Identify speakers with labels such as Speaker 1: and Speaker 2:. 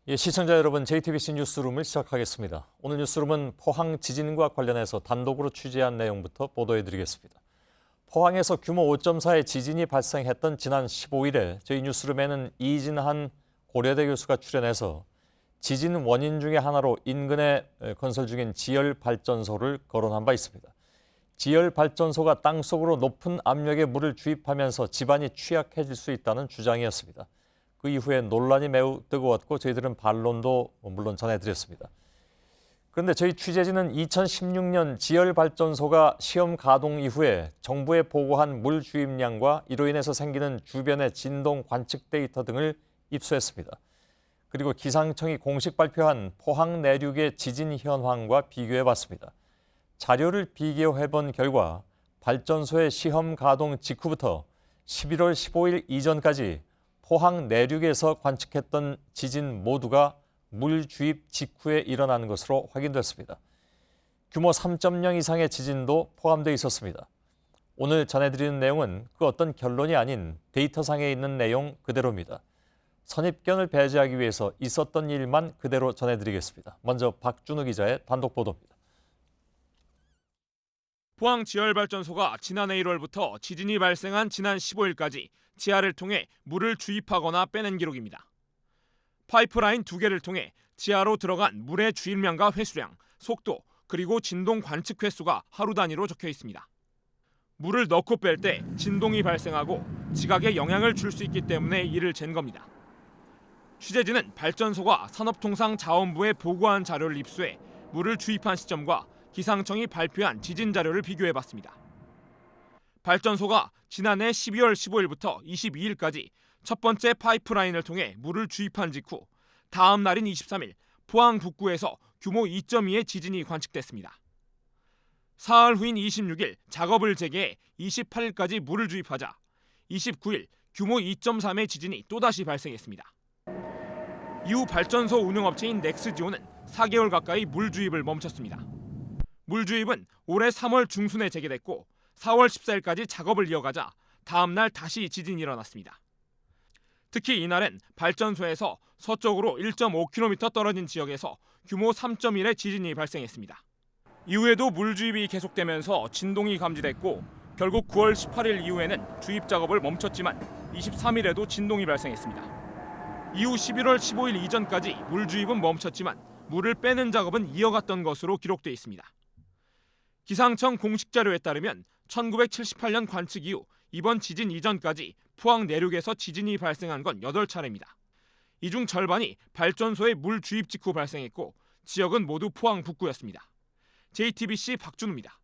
Speaker 1: 예, 시청자 여러분, JTBC 뉴스룸을 시작하겠습니다. 오늘 뉴스룸은 포항 지진과 관련해서 단독으로 취재한 내용부터 보도해드리겠습니다. 포항에서 규모 5.4의 지진이 발생했던 지난 15일에 저희 뉴스룸에는 이진한 고려대 교수가 출연해서 지진 원인 중에 하나로 인근에 건설 중인 지열발전소를 거론한 바 있습니다. 지열발전소가 땅속으로 높은 압력의 물을 주입하면서 집안이 취약해질 수 있다는 주장이었습니다. 그 이후에 논란이 매우 뜨거웠고 저희들은 반론도 물론 전해드렸습니다. 그런데 저희 취재진은 2016년 지열발전소가 시험 가동 이후에 정부에 보고한 물 주입량과 이로 인해서 생기는 주변의 진동 관측 데이터 등을 입수했습니다. 그리고 기상청이 공식 발표한 포항 내륙의 지진 현황과 비교해봤습니다. 자료를 비교해본 결과 발전소의 시험 가동 직후부터 11월 15일 이전까지 포항 내륙에서 관측했던 지진 모두가 물 주입 직후에 일어나는 것으로 확인됐습니다. 규모 3.0 이상의 지진도 포함되어 있었습니다. 오늘 전해드리는 내용은 그 어떤 결론이 아닌 데이터상에 있는 내용 그대로입니다. 선입견을 배제하기 위해서 있었던 일만 그대로 전해드리겠습니다. 먼저 박준우 기자의 단독 보도입니다.
Speaker 2: 포항 지열발전소가 지난해 1월부터 지진이 발생한 지난 15일까지 지하를 통해 물을 주입하거나 빼낸 기록입니다. 파이프라인 2개를 통해 지하로 들어간 물의 주입량과 회수량, 속도, 그리고 진동 관측 횟수가 하루 단위로 적혀 있습니다. 물을 넣고 뺄 때 진동이 발생하고 지각에 영향을 줄 수 있기 때문에 이를 잰 겁니다. 취재진은 발전소가 산업통상자원부에 보고한 자료를 입수해 물을 주입한 시점과 기상청이 발표한 지진 자료를 비교해봤습니다. 발전소가 지난해 12월 15일부터 22일까지 첫 번째 파이프라인을 통해 물을 주입한 직후 다음 날인 23일 포항 북구에서 규모 2.2의 지진이 관측됐습니다. 사흘 후인 26일 작업을 재개해 28일까지 물을 주입하자 29일 규모 2.3의 지진이 또다시 발생했습니다. 이후 발전소 운영업체인 넥스지오는 4개월 가까이 물 주입을 멈췄습니다. 물 주입은 올해 3월 중순에 재개됐고 4월 14일까지 작업을 이어가자 다음 날 다시 지진이 일어났습니다. 특히 이날엔 발전소에서 서쪽으로 1.5km 떨어진 지역에서 규모 3.1의 지진이 발생했습니다. 이후에도 물 주입이 계속되면서 진동이 감지됐고 결국 9월 18일 이후에는 주입 작업을 멈췄지만 23일에도 진동이 발생했습니다. 이후 11월 15일 이전까지 물 주입은 멈췄지만 물을 빼는 작업은 이어갔던 것으로 기록돼 있습니다. 기상청 공식 자료에 따르면 1978년 관측 이후 이번 지진 이전까지 포항 내륙에서 지진이 발생한 건 8차례입니다. 이 중 절반이 발전소의 물 주입 직후 발생했고 지역은 모두 포항 북구였습니다. JTBC 박준우입니다.